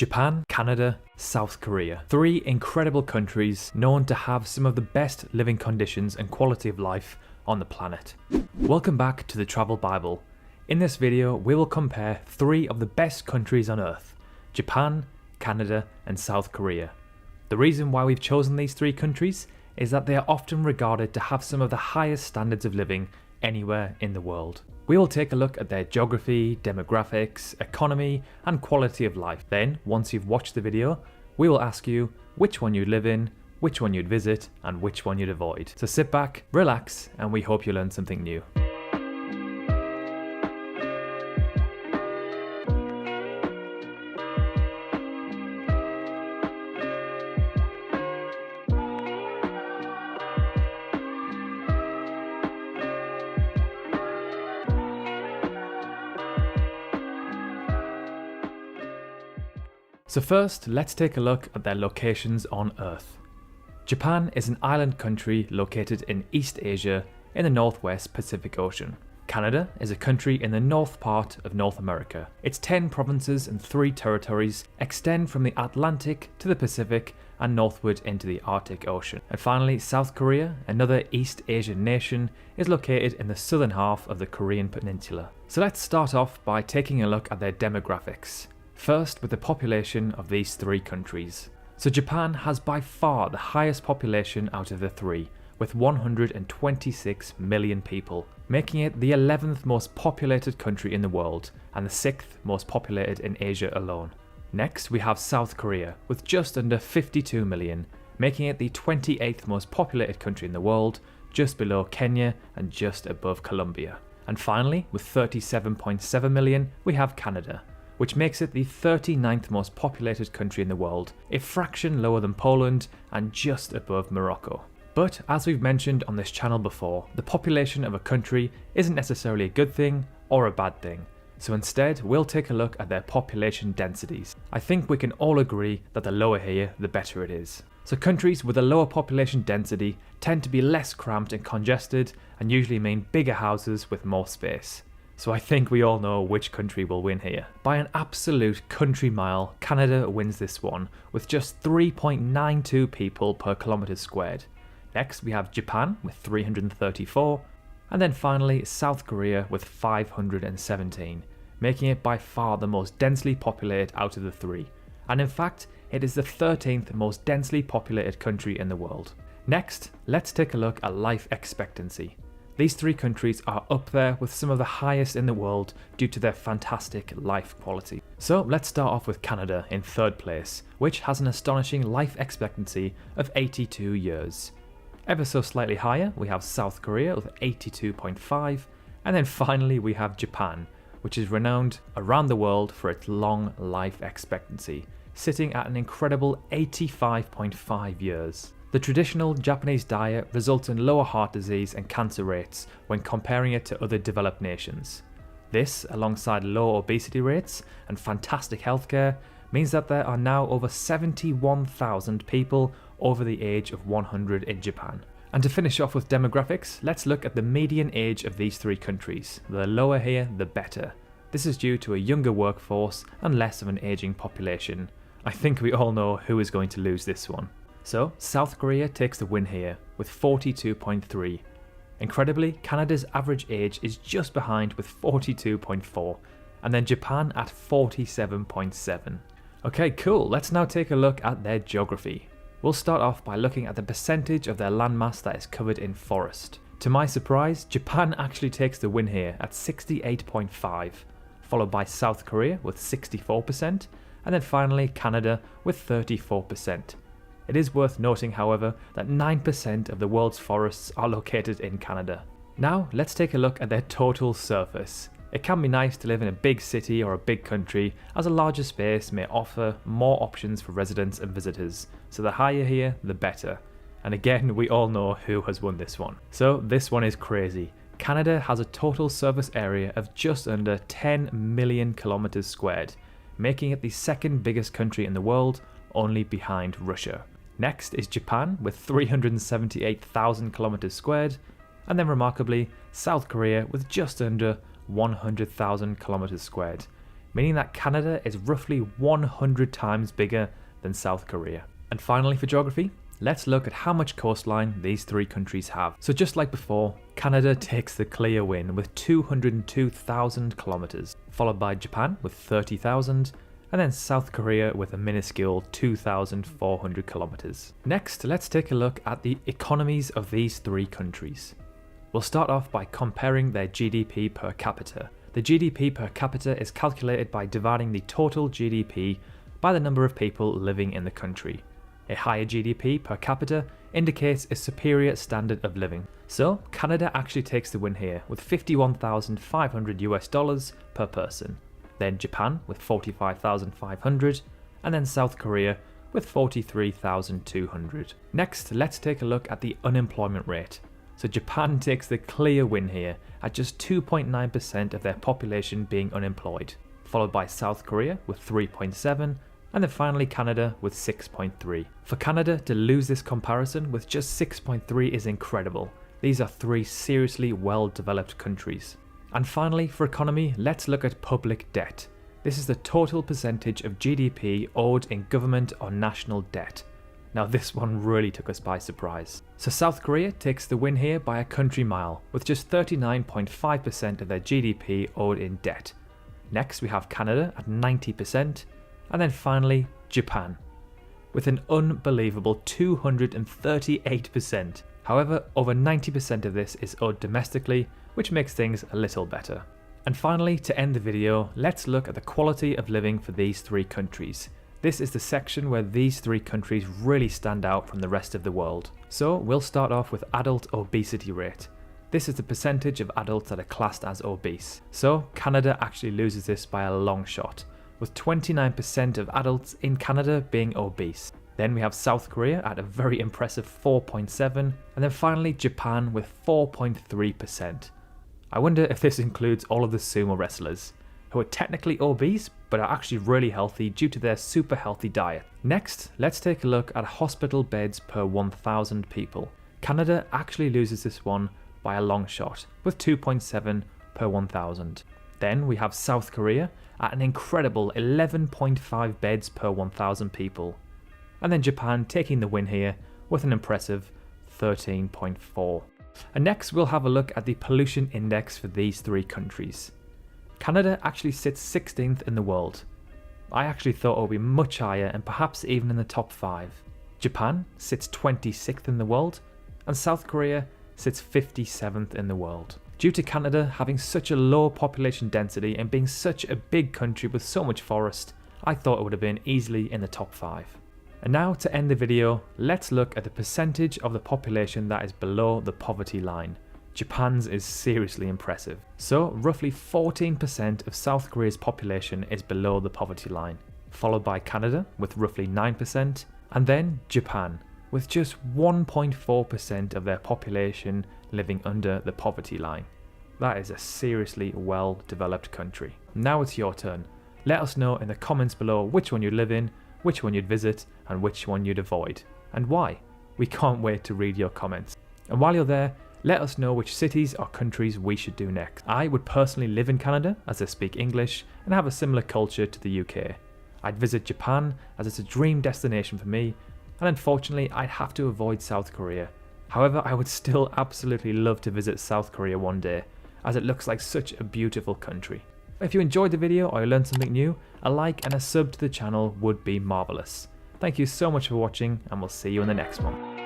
Japan, Canada, South Korea. Three incredible countries known to have some of the best living conditions and quality of life on the planet. Welcome back to the Travel Bible. In this video, we will compare three of the best countries on earth: Japan, Canada, and South Korea. The reason why we've chosen these three countries is that they are often regarded to have some of the highest standards of living anywhere in the world. We will take a look at their geography, demographics, economy, and quality of life. Then, once you've watched the video, we will ask you which one you'd live in, which one you'd visit, and which one you'd avoid. So sit back, relax, and we hope you learn something new. So first, let's take a look at their locations on Earth. Japan is an island country located in East Asia in the northwest Pacific Ocean. Canada is a country in the north part of North America. Its 10 provinces and 3 territories extend from the Atlantic to the Pacific and northward into the Arctic Ocean. And finally, South Korea, another East Asian nation, is located in the southern half of the Korean Peninsula. So let's start off by taking a look at their demographics. First, with the population of these three countries. So Japan has by far the highest population out of the three, with 126 million people, making it the 11th most populated country in the world and the 6th most populated in Asia alone. Next, we have South Korea with just under 52 million, making it the 28th most populated country in the world, just below Kenya and just above Colombia. And finally, with 37.7 million, we have Canada, which makes it the 39th most populated country in the world, a fraction lower than Poland and just above Morocco. But as we've mentioned on this channel before, the population of a country isn't necessarily a good thing or a bad thing. So instead, we'll take a look at their population densities. I think we can all agree that the lower here, the better it is. So countries with a lower population density tend to be less cramped and congested and usually mean bigger houses with more space. So I think we all know which country will win here. By an absolute country mile, Canada wins this one, with just 3.92 people per kilometre squared. Next we have Japan with 334, and then finally South Korea with 517, making it by far the most densely populated out of the three. And in fact, it is the 13th most densely populated country in the world. Next, let's take a look at life expectancy. These three countries are up there with some of the highest in the world due to their fantastic life quality. So let's start off with Canada in third place, which has an astonishing life expectancy of 82 years. Ever so slightly higher, we have South Korea with 82.5, and then finally we have Japan, which is renowned around the world for its long life expectancy, sitting at an incredible 85.5 years. The traditional Japanese diet results in lower heart disease and cancer rates when comparing it to other developed nations. This, alongside low obesity rates and fantastic healthcare, means that there are now over 71,000 people over the age of 100 in Japan. And to finish off with demographics, let's look at the median age of these three countries. The lower here, the better. This is due to a younger workforce and less of an aging population. I think we all know who is going to lose this one. So, South Korea takes the win here with 42.3. Incredibly, Canada's average age is just behind with 42.4, and then Japan at 47.7. Okay, cool, let's now take a look at their geography. We'll start off by looking at the percentage of their landmass that is covered in forest. To my surprise, Japan actually takes the win here at 68.5, followed by South Korea with 64%, and then finally Canada with 34%. It is worth noting, however, that 9% of the world's forests are located in Canada. Now, let's take a look at their total surface. It can be nice to live in a big city or a big country, as a larger space may offer more options for residents and visitors, so the higher here, the better. And again, we all know who has won this one. So this one is crazy. Canada has a total surface area of just under 10 million kilometers squared, making it the second biggest country in the world, only behind Russia. Next is Japan with 378,000 kilometers squared, and then remarkably South Korea with just under 100,000 kilometers squared, meaning that Canada is roughly 100 times bigger than South Korea. And finally, for geography, let's look at how much coastline these three countries have. So just like before, Canada takes the clear win with 202,000 kilometers, followed by Japan with 30,000, and then South Korea with a minuscule 2,400 kilometers. Next, let's take a look at the economies of these three countries. We'll start off by comparing their GDP per capita. The GDP per capita is calculated by dividing the total GDP by the number of people living in the country. A higher GDP per capita indicates a superior standard of living. So Canada actually takes the win here with $51,500 per person. Then Japan with $45,500, and then South Korea with $43,200. Next, let's take a look at the unemployment rate. So Japan takes the clear win here at just 2.9% of their population being unemployed, followed by South Korea with 3.7%, and then finally Canada with 6.3%. For Canada to lose this comparison with just 6.3% is incredible. These are three seriously well-developed countries. And finally, for economy, let's look at public debt. This is the total percentage of GDP owed in government or national debt. Now this one really took us by surprise. So South Korea takes the win here by a country mile, with just 39.5% of their GDP owed in debt. Next we have Canada at 90%, and then finally Japan, with an unbelievable 238%. However, over 90% of this is owed domestically, which makes things a little better. And finally, to end the video, let's look at the quality of living for these three countries. This is the section where these three countries really stand out from the rest of the world. So we'll start off with adult obesity rate. This is the percentage of adults that are classed as obese. So Canada actually loses this by a long shot, with 29% of adults in Canada being obese. Then we have South Korea at a very impressive 4.7%, and then finally Japan with 4.3%. I wonder if this includes all of the sumo wrestlers, who are technically obese but are actually really healthy due to their super healthy diet. Next, let's take a look at hospital beds per 1,000 people. Canada actually loses this one by a long shot, with 2.7 per 1,000. Then we have South Korea at an incredible 11.5 beds per 1,000 people. And then Japan taking the win here with an impressive 13.4. And next we'll have a look at the pollution index for these three countries. Canada actually sits 16th in the world. I actually thought it would be much higher and perhaps even in the top 5. Japan sits 26th in the world, and South Korea sits 57th in the world. Due to Canada having such a low population density and being such a big country with so much forest, I thought it would have been easily in the top 5. And now to end the video, let's look at the percentage of the population that is below the poverty line. Japan's is seriously impressive. So roughly 14% of South Korea's population is below the poverty line, followed by Canada with roughly 9%, and then Japan with just 1.4% of their population living under the poverty line. That is a seriously well-developed country. Now it's your turn. Let us know in the comments below which one you live in, which one you'd visit, and which one you'd avoid, and why. We can't wait to read your comments. And while you're there, let us know which cities or countries we should do next. I would personally live in Canada as I speak English and have a similar culture to the UK. I'd visit Japan as it's a dream destination for me, and unfortunately I'd have to avoid South Korea. However, I would still absolutely love to visit South Korea one day, as it looks like such a beautiful country. If you enjoyed the video or you learned something new, a like and a sub to the channel would be marvellous. Thank you so much for watching, and we'll see you in the next one.